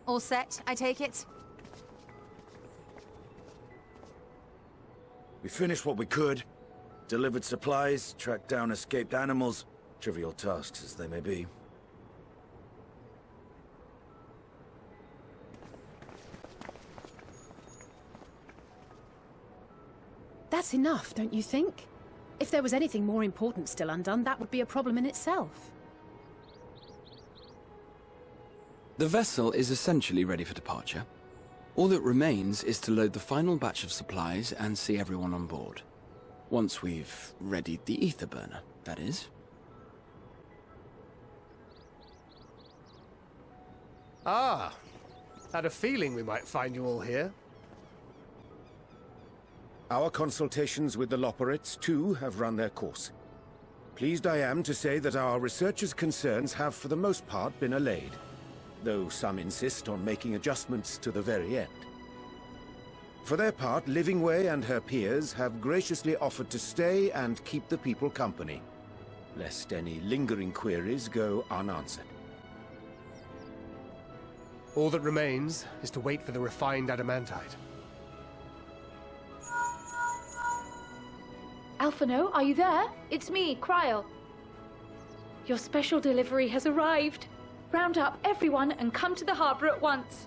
All set, I take it? We finished what we could. Delivered supplies, tracked down escaped animals. Trivial tasks as they may be. That's enough, don't you think? If there was anything more important still undone, that would be a problem in itself. The vessel is essentially ready for departure. All that remains is to load the final batch of supplies and see everyone on board. Once we've readied the ether burner, that is. Ah, had a feeling we might find you all here. Our consultations with the Loperates, too, have run their course. Pleased I am to say that our researchers' concerns have for the most part been allayed, though some insist on making adjustments to the very end. For their part, Livingway and her peers have graciously offered to stay and keep the people company, lest any lingering queries go unanswered. All that remains is to wait for the refined adamantite. Alphino, are you there? It's me, Kryl. Your special delivery has arrived. Round up everyone and come to the harbor at once.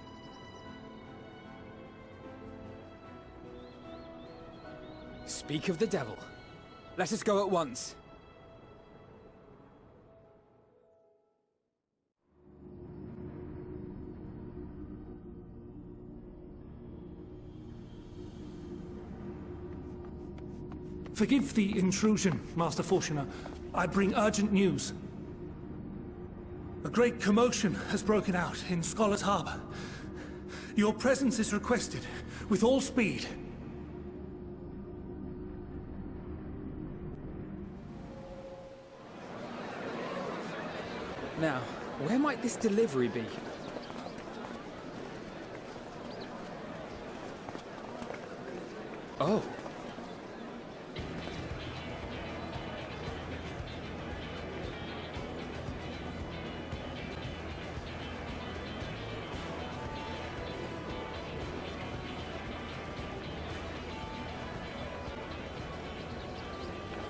Speak of the devil. Let us go at once. Forgive the intrusion, Master Fortuner. I bring urgent news. A great commotion has broken out in Scholar's Harbor. Your presence is requested, with all speed. Now, where might this delivery be? Oh.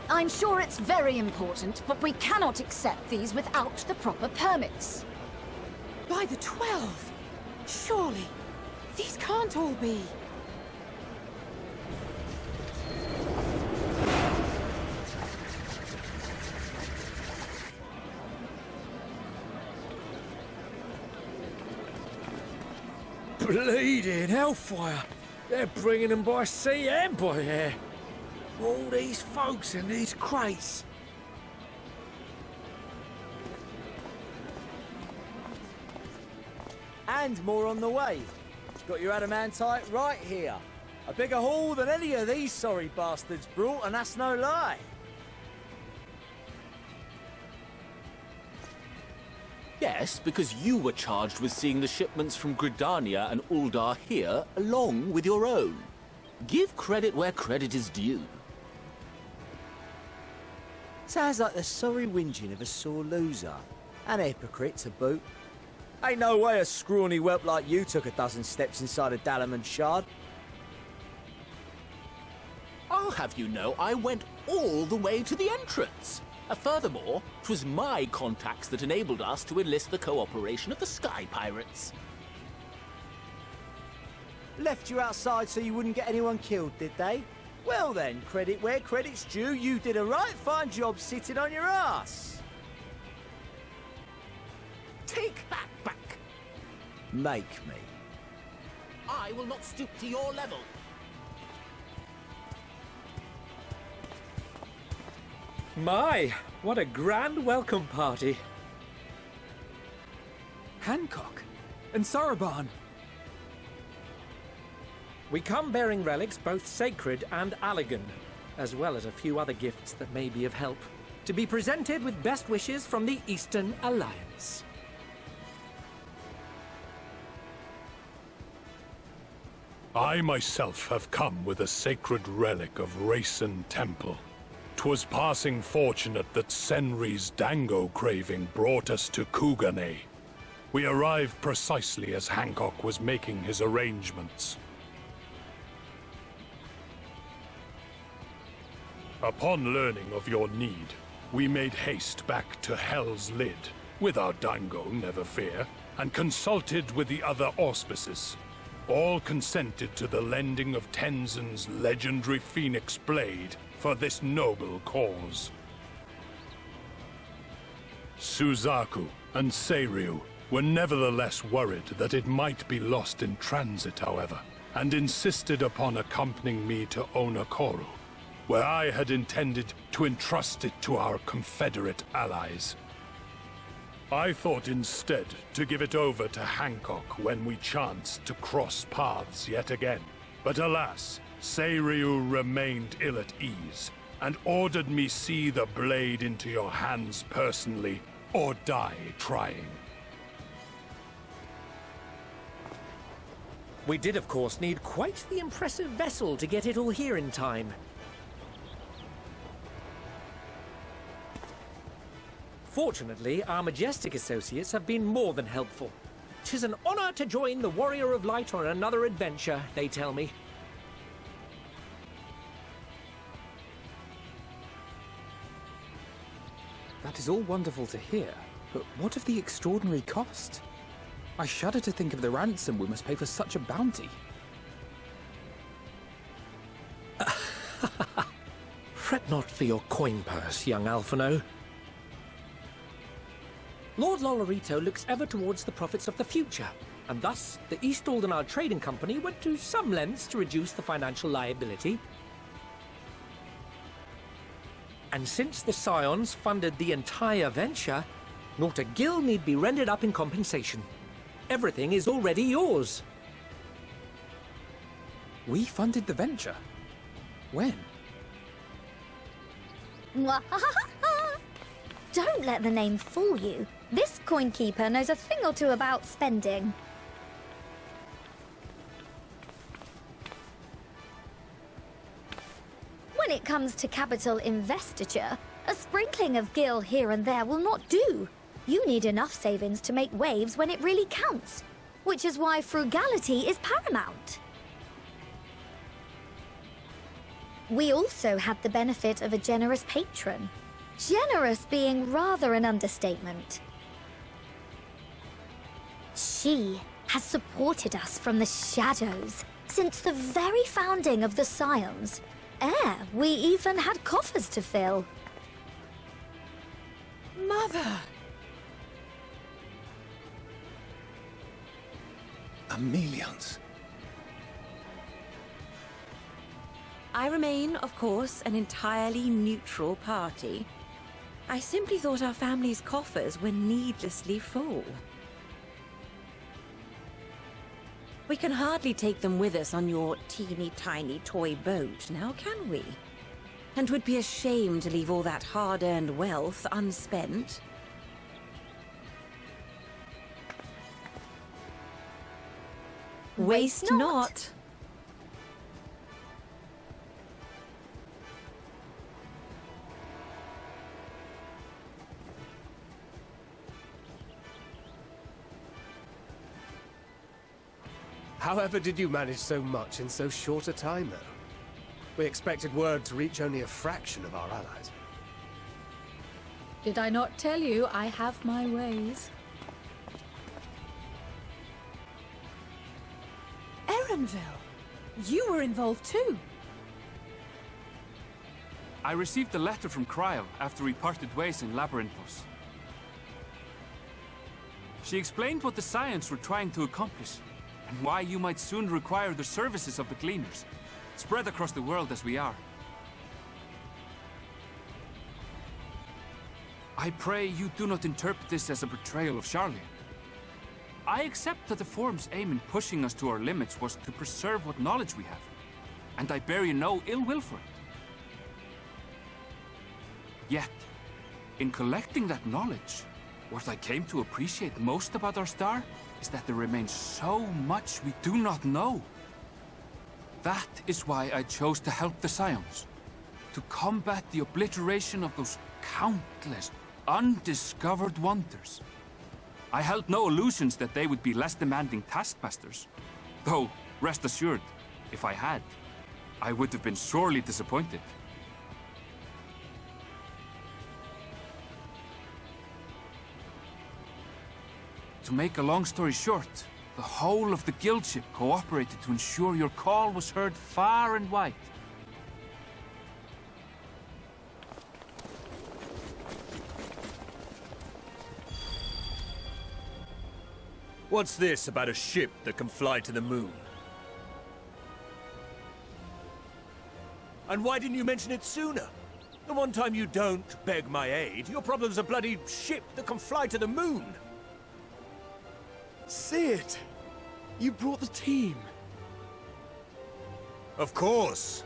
I'm sure it's very important, but we cannot accept these without the proper permits. By the 12! Surely, these can't all be. Bleeding hellfire! They're bringing them by sea and by air. All these folks in these crates. And more on the way. Got your adamantite right here. A bigger haul than any of these sorry bastards brought, and that's no lie. Yes, because you were charged with seeing the shipments from Gridania and Uldar here, along with your own. Give credit where credit is due. Sounds like the sorry whinging of a sore loser. An hypocrite to boot. Ain't no way a scrawny whelp like you took a dozen steps inside a Dalamon shard. I'll have you know I went all the way to the entrance. Furthermore, 'twas my contacts that enabled us to enlist the cooperation of the Sky Pirates. Left you outside so you wouldn't get anyone killed, did they? Well then, credit where credit's due, you did a right fine job sitting on your ass. Take that back. Make me. I will not stoop to your level. My, what a grand welcome party. Hancock and Saraban. We come bearing relics both sacred and Allegan, as well as a few other gifts that may be of help, to be presented with best wishes from the Eastern Alliance. I myself have come with a sacred relic of Rayson Temple. 'Twas passing fortunate that Senri's dango craving brought us to Kugane. We arrived precisely as Hancock was making his arrangements. Upon learning of your need, we made haste back to Hell's Lid, with our Dango, never fear, and consulted with the other auspices. All consented to the lending of Tenzin's legendary Phoenix Blade for this noble cause. Suzaku and Seiryu were nevertheless worried that it might be lost in transit, however, and insisted upon accompanying me to Onakoru, where I had intended to entrust it to our Confederate allies. I thought instead to give it over to Hancock when we chanced to cross paths yet again. But alas, Seiryu remained ill at ease, and ordered me see the blade into your hands personally, or die trying. We did, of course, need quite the impressive vessel to get it all here in time. Fortunately, our majestic associates have been more than helpful. 'Tis an honor to join the Warrior of Light on another adventure, they tell me. That is all wonderful to hear, but what of the extraordinary cost? I shudder to think of the ransom we must pay for such a bounty. Fret not for your coin purse, young Alphino. Lord Lolorito looks ever towards the profits of the future, and thus the East Aldenar Trading Company went to some lengths to reduce the financial liability. And since the Scions funded the entire venture, not a gill need be rendered up in compensation. Everything is already yours. We funded the venture? When? Don't let the name fool you. This coinkeeper knows a thing or two about spending. When it comes to capital investiture, a sprinkling of gil here and there will not do. You need enough savings to make waves when it really counts, which is why frugality is paramount. We also had the benefit of a generous patron. Generous being rather an understatement. She has supported us from the shadows since the very founding of the Scions. We even had coffers to fill. Mother! Amelians. I remain, of course, an entirely neutral party. I simply thought our family's coffers were needlessly full. We can hardly take them with us on your teeny-tiny toy boat, now can we? And 'twould be a shame to leave all that hard-earned wealth unspent. Waste not. However did you manage so much in so short a time, though? We expected word to reach only a fraction of our allies. Did I not tell you I have my ways? Erenville, you were involved too. I received a letter from Cryle after we parted ways in Labyrinthos. She explained what the Scions were trying to accomplish, and why you might soon require the services of the Gleaners, spread across the world as we are. I pray you do not interpret this as a betrayal of Charlian. I accept that the Forum's aim in pushing us to our limits was to preserve what knowledge we have, and I bear you no ill will for it. Yet, in collecting that knowledge, what I came to appreciate most about our star is that there remains so much we do not know. That is why I chose to help the Scions, to combat the obliteration of those countless undiscovered wonders. I held no illusions that they would be less demanding taskmasters. Though, rest assured, if I had, I would have been sorely disappointed. To make a long story short, the whole of the guild ship cooperated to ensure your call was heard far and wide. What's this about a ship that can fly to the moon? And why didn't you mention it sooner? The one time you don't beg my aid, your problem's a bloody ship that can fly to the moon! Sid! You brought the team! Of course!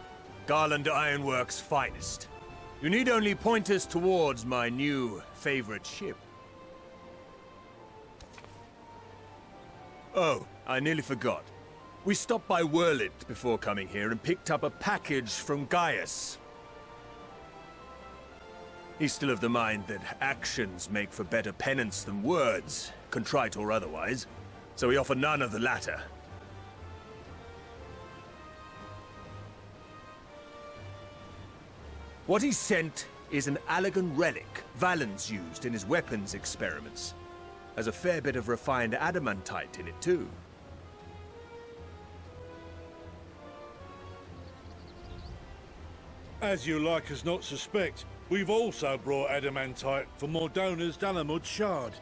Garland Ironworks' finest. You need only point us towards my new favorite ship. Oh, I nearly forgot. We stopped by Whirlit before coming here and picked up a package from Gaius. He's still of the mind that actions make for better penance than words, contrite or otherwise, so we offer none of the latter. What he sent is an Allegan relic Valen's used in his weapons experiments. Has a fair bit of refined adamantite in it, too. As you like us not suspect, we've also brought adamantite for Mordona's Dalamud shard.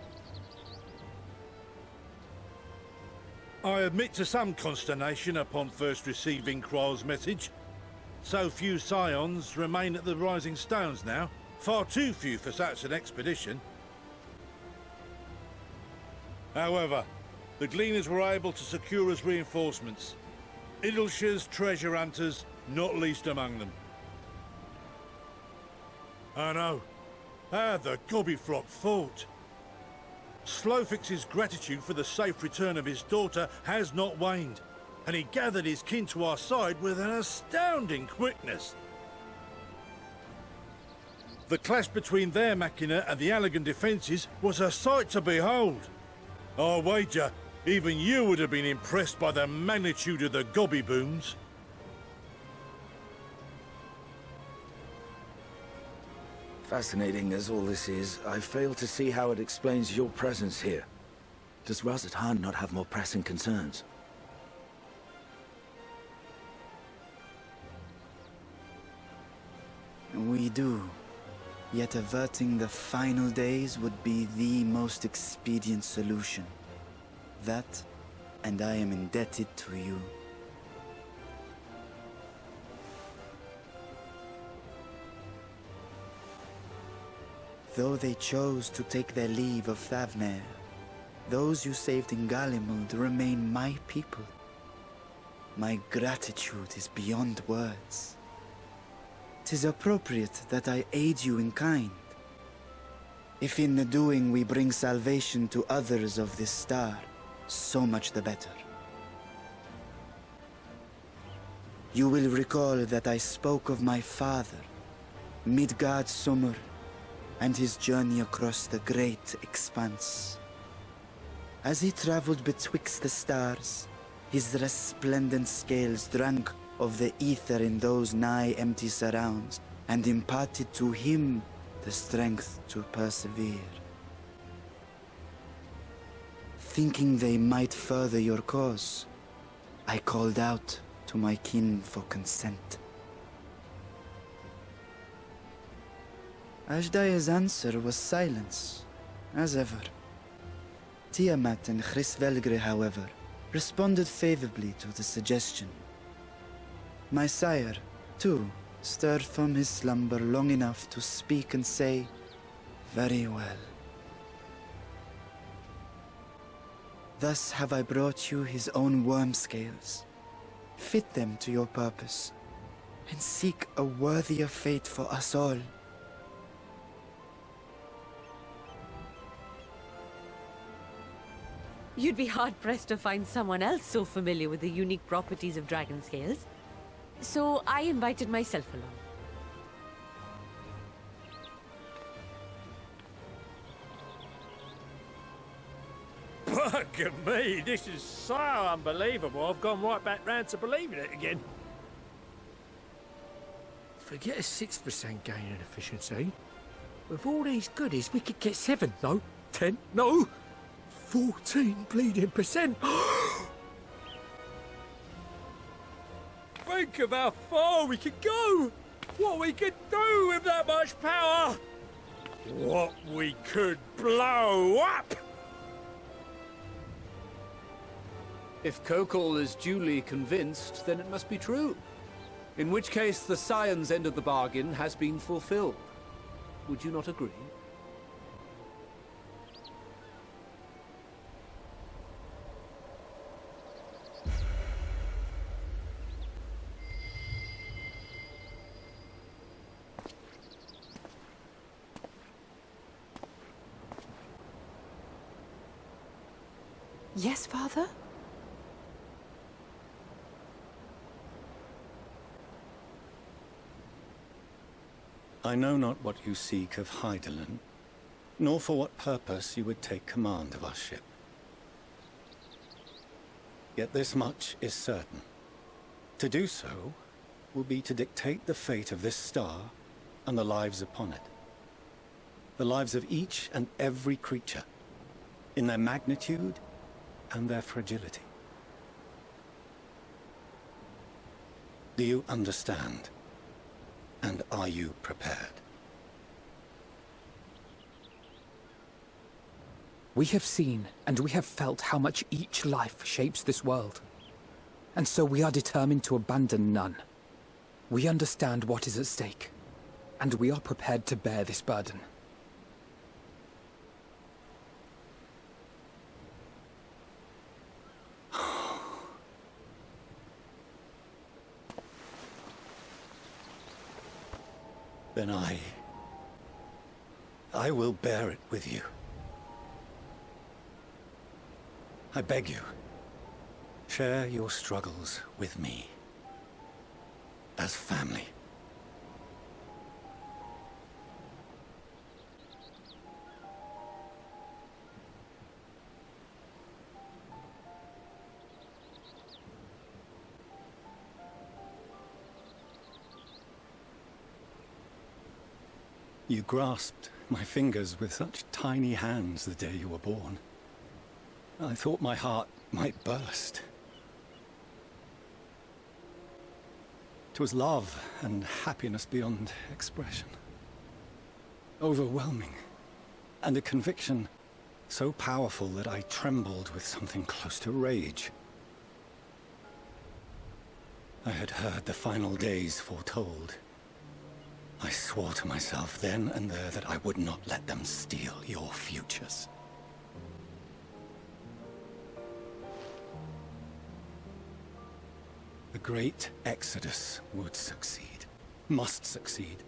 I admit to some consternation upon first receiving Kryl's message. So few scions remain at the Rising Stones now. Far too few for such an expedition. However, the Gleaners were able to secure us reinforcements. Idleshire's treasure hunters, not least among them. I know. How the Gobbyfrock fought. Slowfix's gratitude for the safe return of his daughter has not waned, and he gathered his kin to our side with an astounding quickness. The clash between their machina and the Allegan defences was a sight to behold. I wager even you would have been impressed by the magnitude of the gobby booms. Fascinating as all this is, I fail to see how it explains your presence here. Does Razat-Han not have more pressing concerns? We do. Yet averting the final days would be the most expedient solution. That, and I am indebted to you. Though they chose to take their leave of Thavnair, those you saved in Galimund remain my people. My gratitude is beyond words. 'Tis appropriate that I aid you in kind. If in the doing we bring salvation to others of this star, so much the better. You will recall that I spoke of my father, Midgard Summer, and his journey across the great expanse. As he traveled betwixt the stars, his resplendent scales drank of the ether in those nigh empty surrounds, and imparted to him the strength to persevere. Thinking they might further your cause, I called out to my kin for consent. Ashdai's answer was silence, as ever. Tiamat and Chris-Velgre, however, responded favorably to the suggestion. My sire, too, stirred from his slumber long enough to speak and say, "Very well." Thus have I brought you his own worm scales. Fit them to your purpose, and seek a worthier fate for us all. You'd be hard-pressed to find someone else so familiar with the unique properties of dragon scales. So I invited myself along. Me, this is so unbelievable. I've gone right back round to believing it again. Forget a 6% gain in efficiency. With all these goodies, we could get 7, no, 10, no, 14 bleeding percent. Think of how far we could go. What we could do with that much power. What we could blow up. If Kokol is duly convinced, then it must be true. In which case, the Scion's end of the bargain has been fulfilled. Would you not agree? Yes, Father? I know not what you seek of Hydaelyn, nor for what purpose you would take command of our ship. Yet this much is certain. To do so will be to dictate the fate of this star and the lives upon it. The lives of each and every creature, in their magnitude and their fragility. Do you understand? And are you prepared? We have seen and we have felt how much each life shapes this world. And so we are determined to abandon none. We understand what is at stake, and we are prepared to bear this burden. Then I will bear it with you. I beg you, share your struggles with me. As family. You grasped my fingers with such tiny hands the day you were born. I thought my heart might burst. 'Twas love and happiness beyond expression. Overwhelming, and a conviction so powerful that I trembled with something close to rage. I had heard the final days foretold. I swore to myself then and there that I would not let them steal your futures. The great Exodus would succeed, must succeed.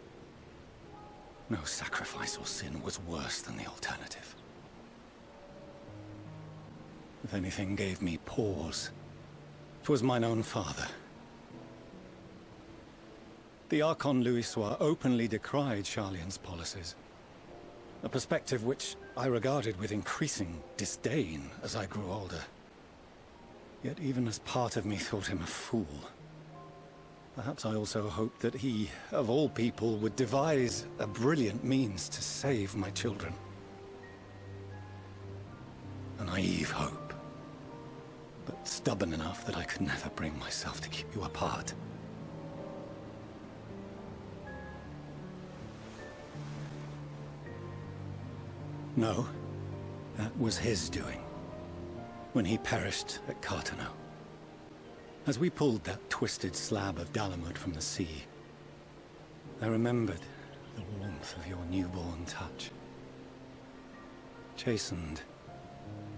No sacrifice or sin was worse than the alternative. If anything gave me pause, 'twas mine own father. The Archon Louisoix openly decried Charlian's policies, a perspective which I regarded with increasing disdain as I grew older. Yet even as part of me thought him a fool. Perhaps I also hoped that he, of all people, would devise a brilliant means to save my children. A naive hope, but stubborn enough that I could never bring myself to keep you apart. No, that was his doing, when he perished at Cartano. As we pulled that twisted slab of Dalamud from the sea, I remembered the warmth of your newborn touch. Chastened,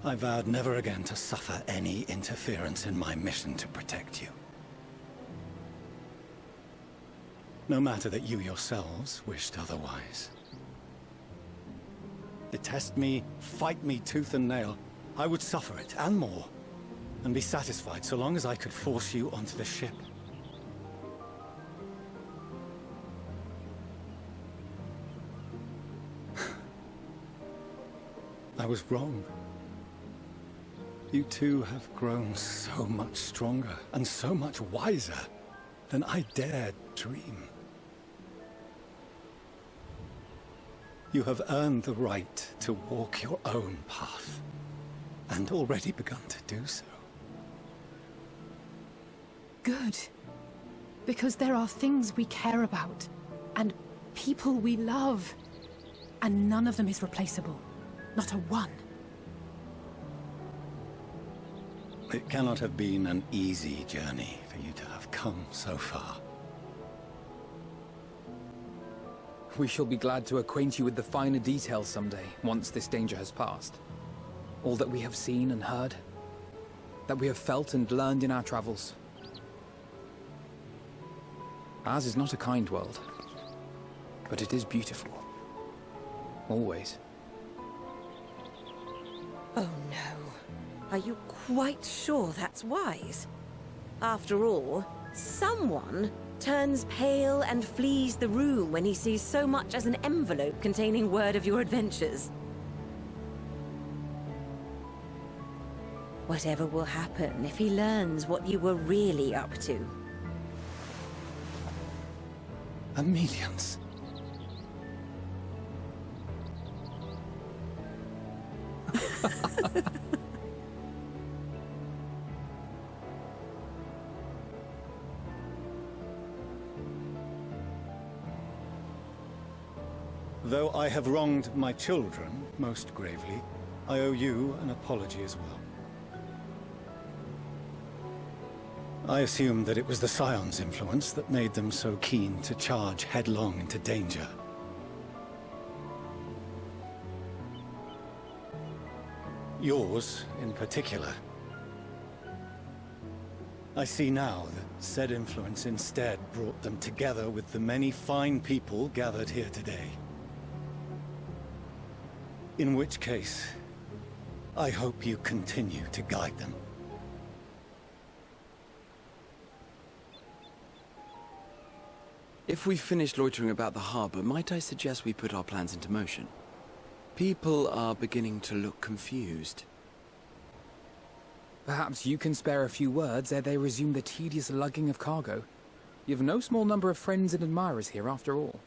I vowed never again to suffer any interference in my mission to protect you. No matter that you yourselves wished otherwise. Detest me, fight me tooth and nail, I would suffer it, and more, and be satisfied so long as I could force you onto the ship. I was wrong. You two have grown so much stronger and so much wiser than I dared dream. You have earned the right to walk your own path, and already begun to do so. Good. Because there are things we care about, and people we love, and none of them is replaceable. Not a one. It cannot have been an easy journey for you to have come so far. We shall be glad to acquaint you with the finer details someday, once this danger has passed. All that we have seen and heard, that we have felt and learned in our travels. Ours is not a kind world, but it is beautiful. Always. Oh no. Are you quite sure that's wise? After all, someone turns pale and flees the room when he sees so much as an envelope containing word of your adventures. Whatever will happen if he learns what you were really up to? Amelians. Though I have wronged my children most gravely, I owe you an apology as well. I assumed that it was the Scion's influence that made them so keen to charge headlong into danger. Yours, in particular. I see now that said influence instead brought them together with the many fine people gathered here today. In which case, I hope you continue to guide them. If we've finished loitering about the harbor, might I suggest we put our plans into motion? People are beginning to look confused. Perhaps you can spare a few words ere they resume the tedious lugging of cargo. You've no small number of friends and admirers here after all.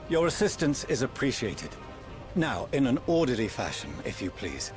Your assistance is appreciated. Now, in an orderly fashion, if you please.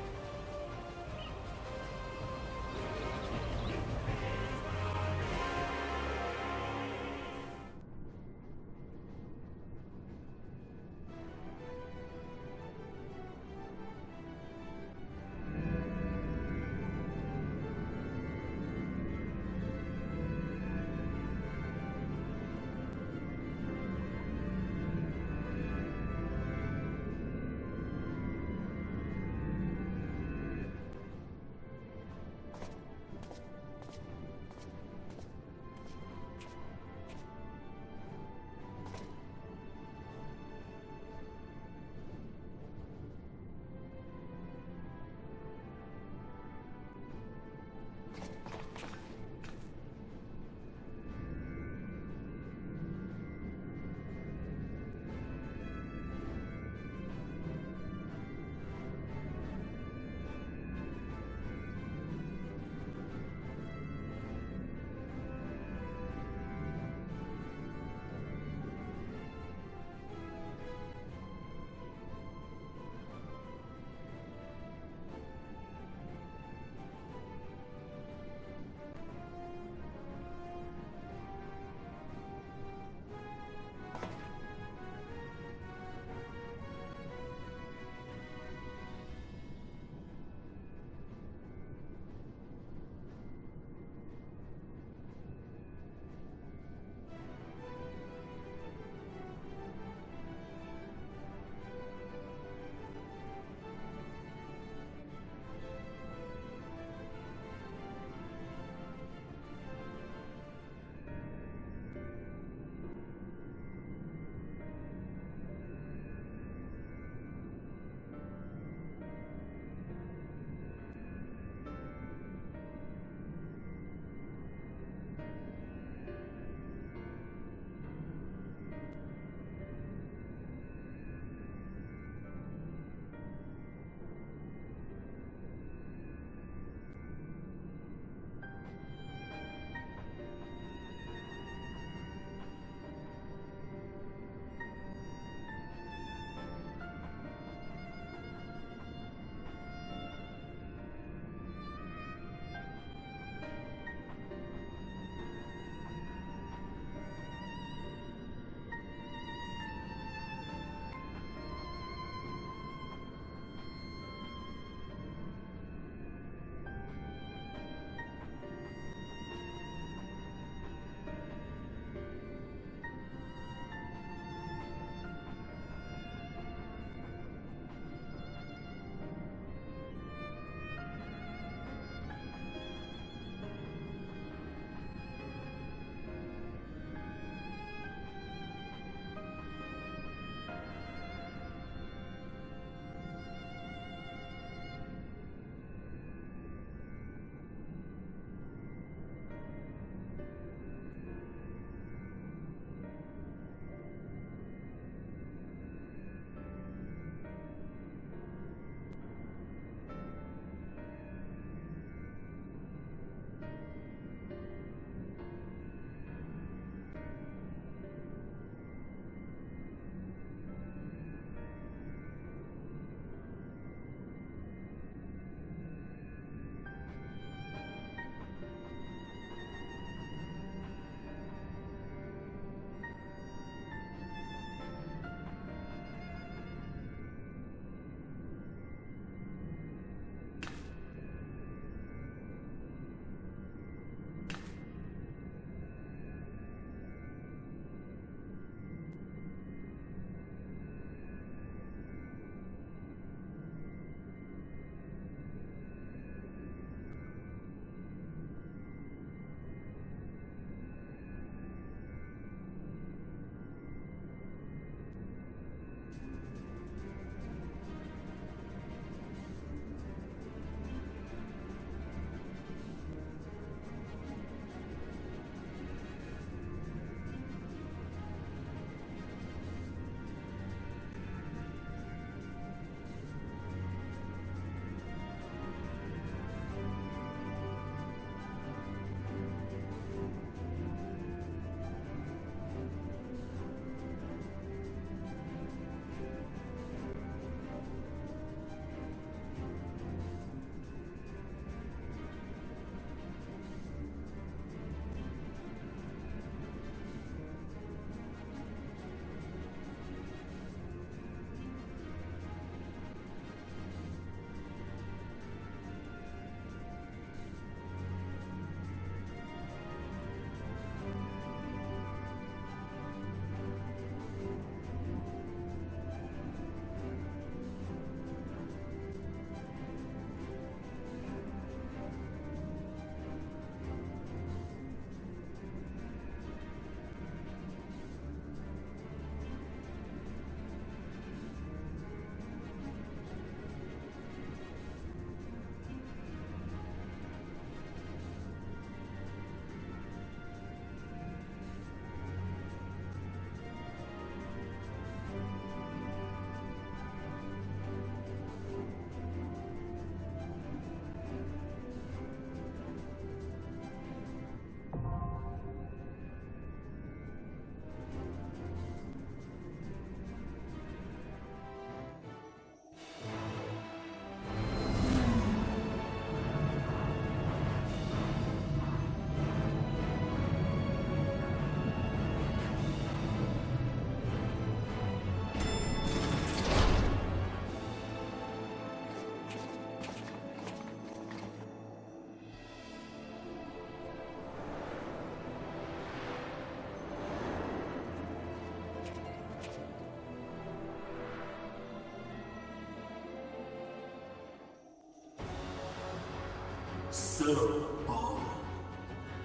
So bold.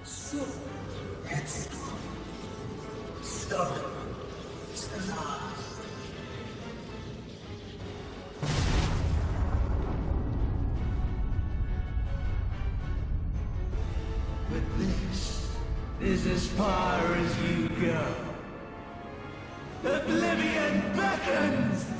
So headstrong. Stubborn to the last. But this is as far as you go. Oblivion beckons!